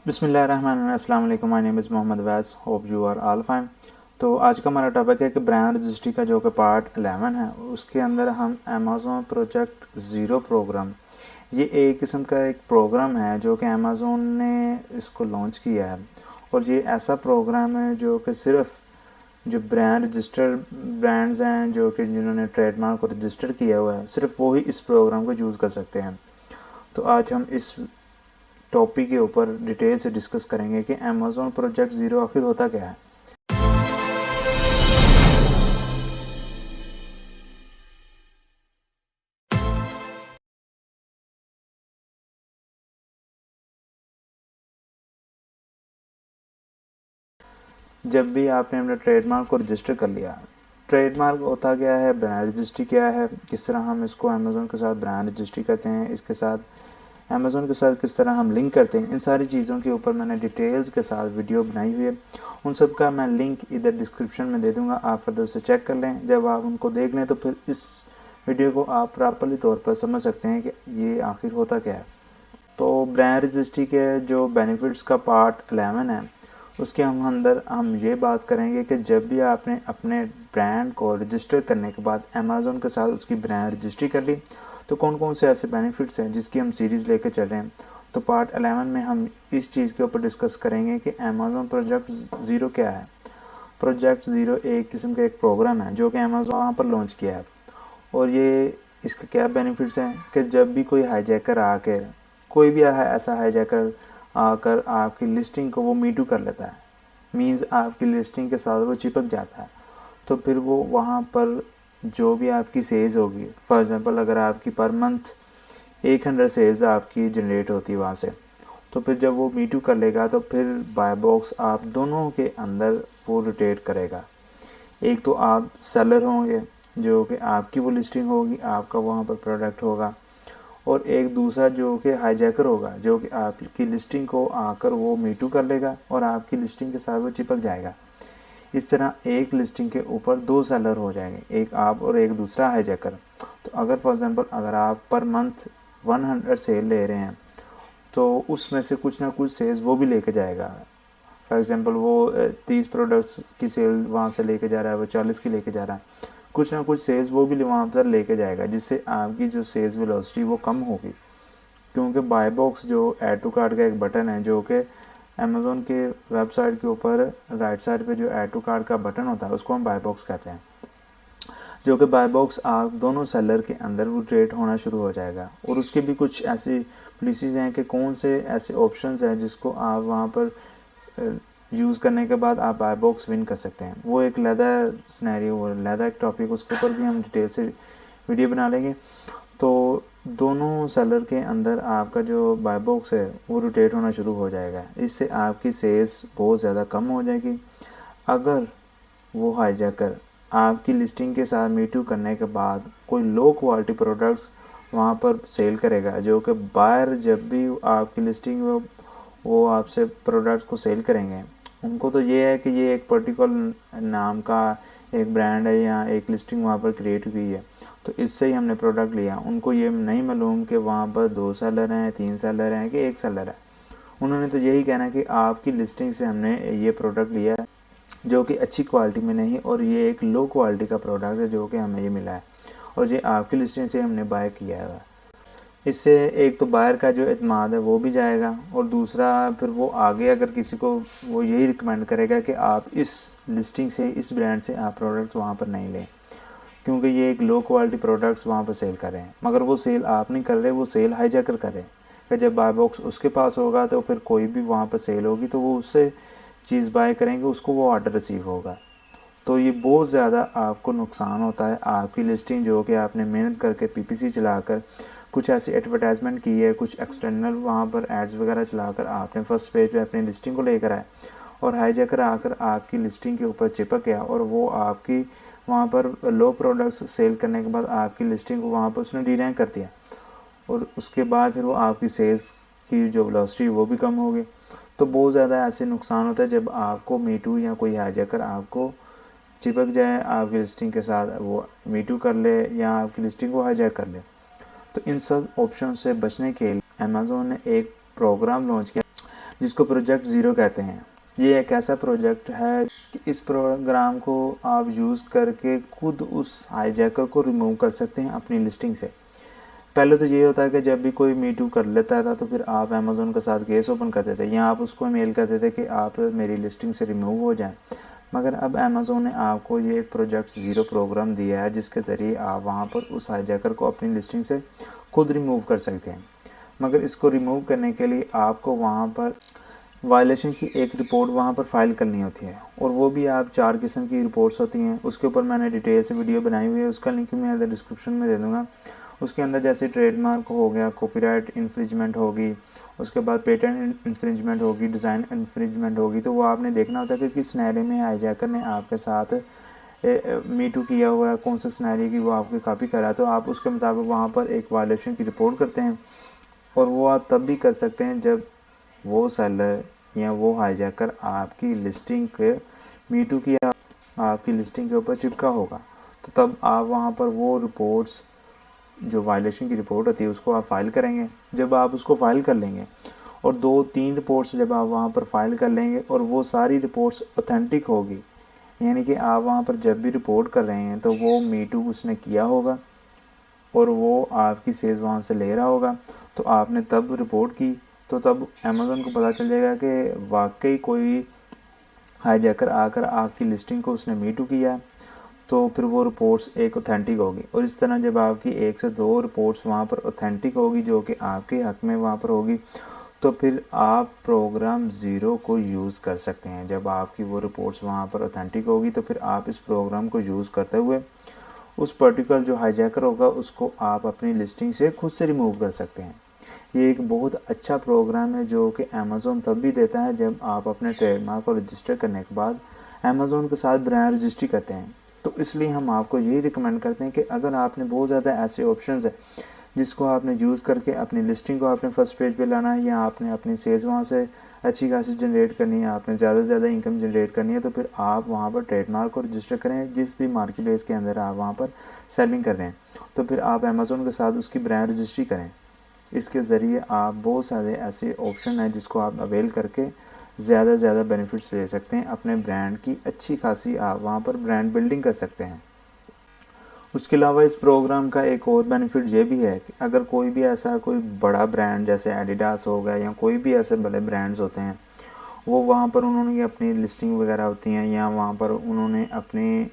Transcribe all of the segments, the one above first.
बिस्मिल्लाहिर्रहमानिर्रहीम। अस्सलाम वालेकुम। My name is Mohammad Wais. Hope you are all fine. तो आज का हमारा टॉपिक है कि ब्रांड रजिस्ट्री का जो कि पार्ट 11 है, उसके अंदर हम अमेज़न प्रोजेक्ट ज़ीरो प्रोग्राम, ये एक किस्म का एक प्रोग्राम है जो कि अमेज़न ने इसको लॉन्च किया है। और ये ऐसा प्रोग्राम है जो कि सिर्फ जो ब्रांड रजिस्टर्ड ब्रांड्स हैं, जो कि जिन्होंने ट्रेडमार्क को रजिस्टर किया हुआ है, सिर्फ वो ही इस प्रोग्राम को यूज़ कर सकते हैं। तो आज हम इस टॉपिक के ऊपर डिटेल से डिस्कस करेंगे कि अमेज़न प्रोजेक्ट ज़ीरो आखिर होता क्या है। जब भी आपने अपने ट्रेडमार्क को रजिस्टर कर लिया, ट्रेडमार्क होता क्या है, ब्रांड रजिस्ट्री क्या है, किस तरह हम इसको अमेज़न के साथ ब्रांड रजिस्ट्री करते हैं, इसके साथ अमेज़न के साथ किस तरह हम लिंक करते हैं, इन सारी चीज़ों के ऊपर मैंने डिटेल्स के साथ वीडियो बनाई हुई है। उन सब का मैं लिंक इधर डिस्क्रिप्शन में दे दूंगा, आप फर्दर से चेक कर लें। जब आप उनको देख लें तो फिर इस वीडियो को आप प्रॉपरली तौर पर समझ सकते हैं कि ये आखिर होता क्या है। तो ब्रांड रजिस्ट्री के जो बेनिफिट्स का पार्ट 11 है, उसके हम ये बात करेंगे कि जब भी आपने अपने ब्रांड को रजिस्टर करने के बाद अमेज़न के साथ उसकी ब्रांड रजिस्ट्री कर ली, तो कौन कौन से ऐसे बेनिफिट्स हैं जिसकी हम सीरीज़ लेके चल रहे हैं। तो पार्ट 11 में हम इस चीज़ के ऊपर डिस्कस करेंगे कि अमेज़न प्रोजेक्ट ज़ीरो क्या है। प्रोजेक्ट ज़ीरो एक किस्म का एक प्रोग्राम है जो कि अमेज़न वहाँ पर लॉन्च किया है। और ये इसके क्या बेनिफिट्स हैं कि जब भी कोई हाईजैकर आकर, कोई भी ऐसा हाईजैकर आकर आपकी लिस्टिंग को वो मीटू कर लेता है, मींस आपकी लिस्टिंग के साथ वो चिपक जाता है, तो फिर वो वहाँ पर जो भी आपकी सेल्स होगी, फॉर एग्जांपल अगर आपकी पर मंथ 100 सेल्स आपकी जनरेट होती है वहाँ से, तो फिर जब वो मीटू कर लेगा तो फिर बाय बॉक्स आप दोनों के अंदर वो रोटेट करेगा। एक तो आप सेलर होंगे जो कि आपकी वो लिस्टिंग होगी, आपका वहाँ पर प्रोडक्ट होगा, और एक दूसरा जो कि हाईजैकर होगा जो कि आपकी लिस्टिंग को आकर वो मीटू कर लेगा और आपकी लिस्टिंग के साथ वो चिपक जाएगा। इस तरह एक लिस्टिंग के ऊपर दो सेलर हो जाएंगे, एक आप और एक दूसरा हाईजैकर। तो अगर फॉर एग्जांपल अगर आप पर मंथ 100 सेल ले रहे हैं, तो उसमें से कुछ ना कुछ सेल्स वो भी लेके जाएगा। फॉर एग्जांपल वो 30 प्रोडक्ट्स की सेल वहाँ से लेके जा रहा है, वो 40 की लेके जा रहा है, कुछ ना कुछ सेल्स वो भी वहाँ पर लेके जाएगा, जिससे आपकी जो सेल्स वेलोसिटी वो कम होगी। क्योंकि बाय बॉक्स जो ऐड टू कार्ट का एक बटन है, जो कि अमेज़न के वेबसाइट के ऊपर राइट साइड पे जो ऐड टू कार्ट का बटन होता है, उसको हम बाय बॉक्स कहते हैं, जो कि बाय बॉक्स आप दोनों सेलर के अंदर वो ट्रेड होना शुरू हो जाएगा। और उसके भी कुछ ऐसी पॉलिसीज़ हैं कि कौन से ऐसे ऑप्शंस हैं जिसको आप वहाँ पर यूज़ करने के बाद आप बाय बॉक्स विन कर सकते हैं। वो एक लैदा सिनेरियो, वो लैदा एक टॉपिक, उसके ऊपर भी हम डिटेल से वीडियो बना लेंगे। तो दोनों सेलर के अंदर आपका जो बाय बॉक्स है वो रोटेट होना शुरू हो जाएगा, इससे आपकी सेल्स बहुत ज़्यादा कम हो जाएगी। अगर वो हाईजैकर आपकी लिस्टिंग के साथ मीटू करने के बाद कोई लो क्वालिटी प्रोडक्ट्स वहाँ पर सेल करेगा, जो कि बायर जब भी आपकी लिस्टिंग में वो आपसे प्रोडक्ट्स को सेल करेंगे, उनको तो ये है कि ये एक पर्टिकुलर नाम का एक ब्रांड है या एक लिस्टिंग वहाँ पर क्रिएट हुई है, तो इससे ही हमने प्रोडक्ट लिया। उनको ये नहीं मालूम कि वहाँ पर 2 सेलर हैं, 3 सेलर हैं कि 1 सेलर है। उन्होंने तो यही कहना है कि आपकी लिस्टिंग से हमने ये प्रोडक्ट लिया है जो कि अच्छी क्वालिटी में नहीं, और ये एक लो क्वालिटी का प्रोडक्ट है जो कि हमें ये मिला है, और ये आपकी लिस्टिंग से हमने बाय किया है। इससे एक तो बायर का जो एतमाद है वो भी जाएगा, और दूसरा फिर वो आगे अगर किसी को वो यही रिकमेंड करेगा कि आप इस लिस्टिंग से, इस ब्रांड से आप प्रोडक्ट्स वहाँ पर नहीं लें, क्योंकि ये एक लो क्वालिटी प्रोडक्ट्स वहाँ पर सेल कर रहे हैं। मगर वो सेल आप नहीं कर रहे, वो सेल हाईजैकर कर रहे हैं कि जब बाय बॉक्स उसके पास होगा तो फिर कोई भी वहाँ पर सेल होगी तो वो उससे चीज़ बाय करेंगे, उसको वो ऑर्डर रिसीव होगा। तो ये बहुत ज़्यादा आपको नुकसान होता है। आपकी लिस्टिंग जो कि आपने मेहनत करके पीपीसी चलाकर कुछ ऐसी एडवर्टाइजमेंट की है, कुछ एक्सटर्नल वहाँ पर एड्स वगैरह चलाकर आपने फर्स्ट पेज पे अपनी लिस्टिंग को लेकर आए, और हाईजैकर आकर आपकी लिस्टिंग के ऊपर चिपक गया, और वो आपकी वहाँ पर लो प्रोडक्ट्स सेल करने के बाद आपकी लिस्टिंग को वहाँ पर उसने डीरैंक कर दिया, और उसके बाद फिर वो आपकी सेल्स की जो वेलोसिटी वो भी कम होगी। तो बहुत ज़्यादा ऐसे नुकसान होता है जब आपको मीटू या कोई हाईजैकर आपको चिपक जाए, आपकी लिस्टिंग के साथ वो मीटू कर ले या आपकी लिस्टिंग को हाईजैक कर ले। तो इन सब ऑप्शन से बचने के लिए अमेज़न ने एक प्रोग्राम लॉन्च किया। जिसको प्रोजेक्ट ज़ीरो कहते हैं। ये एक ऐसा प्रोजेक्ट है कि इस प्रोग्राम को आप यूज़ करके खुद उस हाईजैकर को रिमूव कर सकते हैं अपनी लिस्टिंग से। पहले तो ये होता है कि जब भी कोई मीटू कर लेता था तो फिर आप अमेज़ोन के साथ केस ओपन करते थे या आप उसको मेल करते थे कि आप मेरी लिस्टिंग से रिमूव हो जाएं। मगर अब अमेज़ोन ने आपको ये एक प्रोजेक्ट ज़ीरो प्रोग्राम दिया है जिसके ज़रिए आप वहाँ पर उस हाईजैकर को अपनी लिस्टिंग से खुद रिमूव कर सकते हैं। मगर इसको रिमूव करने के लिए आपको वहाँ पर वायलेशन की एक रिपोर्ट वहाँ पर फाइल करनी होती है, और वो भी आप 4 किस्म की रिपोर्ट्स होती हैं। उसके ऊपर मैंने डिटेल से वीडियो बनाई हुई है, उसका लिंक मैं अंदर डिस्क्रिप्शन में दे दूँगा। उसके अंदर जैसे ट्रेडमार्क हो गया, कॉपीराइट इन्फ्रिंजमेंट होगी, उसके बाद पेटेंट इन्फ्रिंजमेंट होगी, डिज़ाइन इन्फ्रिंजमेंट होगी। तो वो आपने देखना होता है कि किस सिनेरियो में हाईजैकर ने आपके साथ मीटू किया हुआ है, कौन सा सिनेरियो की वो आपकी कॉपी करा है। तो आप उसके मुताबिक वहाँ पर एक वायलेशन की रिपोर्ट करते हैं, और वो आप तब भी कर सकते हैं जब वो सेलर या वो हाईजैकर आपकी लिस्टिंग के मीटू की आपकी लिस्टिंग के ऊपर चिपका होगा। तो तब आप वहाँ पर वो रिपोर्ट्स, जो वायलेशन की रिपोर्ट होती है, उसको आप फाइल करेंगे। जब आप उसको फाइल कर लेंगे और 2-3 रिपोर्ट्स जब आप वहाँ पर फाइल कर लेंगे और वो सारी रिपोर्ट्स ऑथेंटिक होगी, यानी कि आप वहाँ पर जब भी रिपोर्ट कर रहे हैं तो वो मीटू उसने किया होगा और वो आपकी सेल्स वहाँ से ले रहा होगा, तो आपने तब रिपोर्ट की, तो तब अमेज़न को पता चल जाएगा कि वाकई कोई हाईजैकर आकर आपकी लिस्टिंग को उसने मीटू किया है। तो फिर वो रिपोर्ट्स एक ऑथेंटिक होगी, और इस तरह जब आपकी 1 से 2 रिपोर्ट्स वहाँ पर ऑथेंटिक होगी जो कि आपके हक में वहाँ पर होगी, तो फिर आप प्रोग्राम ज़ीरो को यूज़ कर सकते हैं। जब आपकी वो रिपोर्ट्स वहाँ पर ऑथेंटिक होगी तो फिर आप इस प्रोग्राम को यूज़ करते हुए उस पर्टिकुलर जो हाईजैकर होगा उसको आप अपनी लिस्टिंग से खुद से रिमूव कर सकते हैं। ये एक बहुत अच्छा प्रोग्राम है जो कि अमेज़ोन तब भी देता है जब आप अपने ट्रेडमार्क को रजिस्टर करने के बाद अमेज़ोन के साथ ब्रांड रजिस्ट्री करते हैं। तो इसलिए हम आपको यही रिकमेंड करते हैं कि अगर आपने बहुत ज़्यादा ऐसे ऑप्शंस है जिसको आपने यूज़ करके अपनी लिस्टिंग को आपने फर्स्ट पेज पे लाना है, या आपने अपनी सेल्स वहाँ से अच्छी खासी जनरेट करनी है, आपने ज़्यादा से ज़्यादा इनकम जनरेट करनी है, तो फिर आप वहाँ पर ट्रेडमार्क को रजिस्टर करें। जिस भी मार्केट प्लेस के अंदर आप वहाँ पर सेलिंग कर रहे हैं तो फिर आप अमेज़ोन के साथ उसकी ब्रांड रजिस्ट्री करें। इसके ज़रिए आप बहुत सारे ऐसे ऑप्शन हैं जिसको आप अवेल करके ज़्यादा से ज़्यादा बेनिफिट्स ले सकते हैं। अपने ब्रांड की अच्छी खासी आप वहाँ पर ब्रांड बिल्डिंग कर सकते हैं। उसके अलावा इस प्रोग्राम का एक और बेनिफिट ये भी है कि अगर कोई भी ऐसा कोई बड़ा ब्रांड जैसे एडिडास हो गया या कोई भी ऐसे बड़े ब्रांड्स होते हैं, वो वहाँ पर उन्होंने अपनी लिस्टिंग वगैरह होती हैं, या वहाँ पर उन्होंने अपनी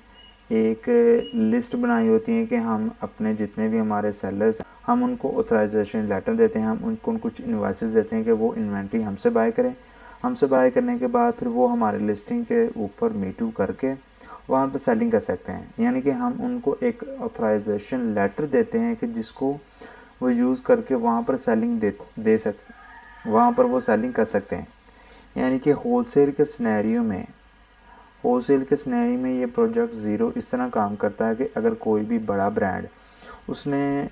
एक लिस्ट बनाई होती है कि हम अपने जितने भी हमारे सेलर्स हैं हम उनको ऑथराइजेशन लेटर देते हैं, हम उनको कुछ इन्वाइसेस देते हैं कि वो इन्वेंट्री हमसे बाय करें। हमसे बाय करने के बाद फिर वो हमारे लिस्टिंग के ऊपर मीटू करके वहाँ पर सेलिंग कर सकते हैं। यानी कि हम उनको एक ऑथराइजेशन लेटर देते हैं कि जिसको वो यूज़ करके वहाँ पर सेलिंग दे सकते, वहाँ पर वो सेलिंग कर सकते हैं। यानी कि होलसेल के सिनेरियो में ये प्रोजेक्ट ज़ीरो इस तरह काम करता है कि अगर कोई भी बड़ा ब्रांड, उसने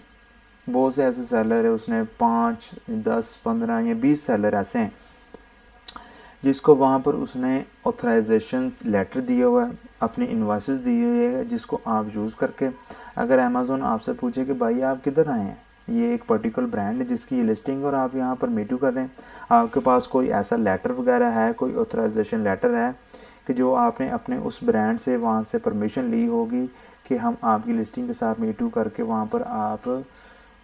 बहुत से ऐसे सेलर है, उसने 5, 10, 15 या 20 सेलर ऐसे हैं जिसको वहाँ पर उसने ऑथराइजेशन लेटर दिया हुआ है, अपनी इन्वाइसेस दी हुई है, जिसको आप यूज़ करके अगर अमेज़ोन आपसे पूछे कि भाई आप किधर आए हैं, ये एक पर्टिकुलर ब्रांड है जिसकी ये लिस्टिंग और आप यहाँ पर मीटू कर रहे हैं, आपके पास कोई ऐसा लेटर वगैरह है, कोई ऑथराइजेशन लेटर है कि जो आपने अपने उस ब्रांड से वहाँ से परमिशन ली होगी कि हम आपकी लिस्टिंग के साथ मीटू करके वहाँ पर आप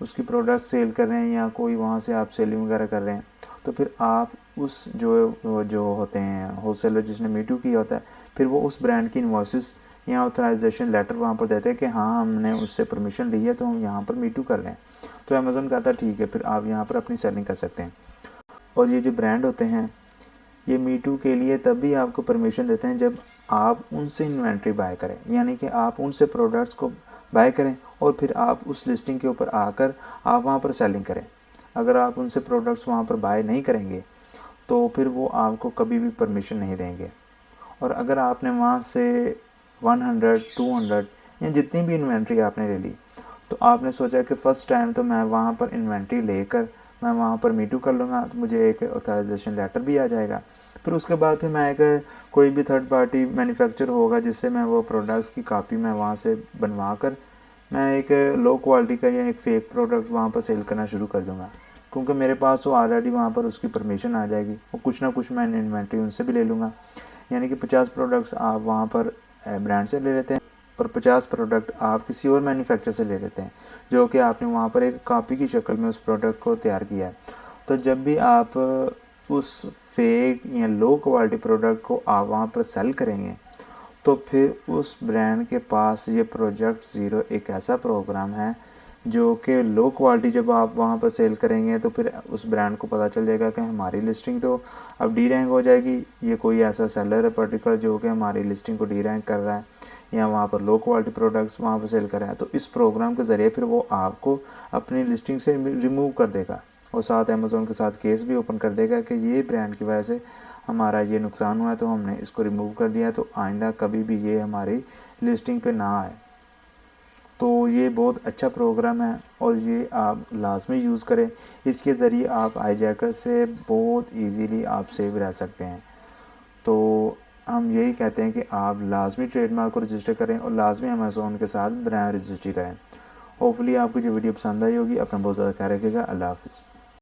उसकी प्रोडक्ट सेल कर रहे हैं या कोई वहाँ से आप सेलिंग वगैरह कर रहे हैं, तो फिर आप उस जो होते हैं होलसेलर जिसने मीटू किया होता है, फिर वो उस ब्रांड की इन्वॉइसेस या ऑथराइजेशन लेटर वहाँ पर देते हैं कि हाँ हमने उससे परमिशन ली है तो हम यहाँ पर मीटू कर रहे हैं। तो अमेज़न कहता है ठीक है, फिर आप यहाँ पर अपनी सेलिंग कर सकते हैं। और ये जो ब्रांड होते हैं ये मीटू के लिए तभी आपको परमिशन देते हैं जब आप उनसे इन्वेंट्री बाय करें, यानी कि आप उनसे प्रोडक्ट्स को बाय करें और फिर आप उस लिस्टिंग के ऊपर आकर आप वहाँ पर सेलिंग करें। अगर आप उनसे प्रोडक्ट्स वहाँ पर बाय नहीं करेंगे तो फिर वो आपको कभी भी परमिशन नहीं देंगे। और अगर आपने वहाँ से 100, 200 या जितनी भी इन्वेंट्री आपने ले ली, तो आपने सोचा कि फ़र्स्ट टाइम तो मैं वहाँ पर इन्वेंट्री लेकर मैं वहाँ पर मीटू कर लूँगा, तो मुझे एक ऑथराइजेशन लेटर भी आ जाएगा। फिर उसके बाद फिर मैं एक कोई भी थर्ड पार्टी मैन्युफैक्चर होगा जिससे मैं वो प्रोडक्ट्स की कॉपी मैं वहाँ से बनवा कर मैं एक लो क्वालिटी का या एक फेक प्रोडक्ट वहाँ पर सेल करना शुरू कर दूँगा। क्योंकि मेरे पास वो ऑलरेडी वहाँ पर उसकी परमिशन आ जाएगी, और कुछ ना कुछ मैं इन्वेंट्री उनसे भी ले लूँगा। यानी कि 50 प्रोडक्ट्स आप वहाँ पर ब्रांड से ले लेते हैं और 50 प्रोडक्ट आप किसी और मैन्युफैक्चर से ले लेते हैं, जो कि आपने वहाँ पर एक कॉपी की शक्ल में उस प्रोडक्ट को तैयार किया है। तो जब भी आप उस फेक या लो क्वालिटी प्रोडक्ट को आप वहाँ पर सेल करेंगे, तो फिर उस ब्रांड के पास ये प्रोजेक्ट ज़ीरो एक ऐसा प्रोग्राम है जो कि लो क्वालिटी जब आप वहाँ पर सेल करेंगे तो फिर उस ब्रांड को पता चल जाएगा कि हमारी लिस्टिंग तो अब डी रैंक हो जाएगी, ये कोई ऐसा सेलर है पर्टिकुलर जो कि हमारी लिस्टिंग को डी रैंक कर रहा है या वहाँ पर लो क्वालिटी प्रोडक्ट्स वहाँ पर सेल कर रहा है। तो इस प्रोग्राम के ज़रिए फिर वो आपको अपनी लिस्टिंग से रिमूव कर देगा और साथ अमेज़ोन के साथ केस भी ओपन कर देगा कि ये ब्रांड की वजह से हमारा ये नुकसान हुआ है, तो हमने इसको रिमूव कर दिया, तो आइंदा कभी भी ये हमारी लिस्टिंग पे ना आए। तो ये बहुत अच्छा प्रोग्राम है और ये आप लाजमी यूज़ करें। इसके ज़रिए आप हाईजैकर से बहुत इजीली आप सेव रह सकते हैं। तो हम यही कहते हैं कि आप लाजमी ट्रेडमार्क को रजिस्टर करें और लाजमी अमेज़ोन के साथ ब्रांड रजिस्ट्री करें। होपफुली आपको ये वीडियो पसंद आई होगी। अपना बहुत ज़्यादा ख्याल रखिएगा। अल्लाह हाफ़िज़।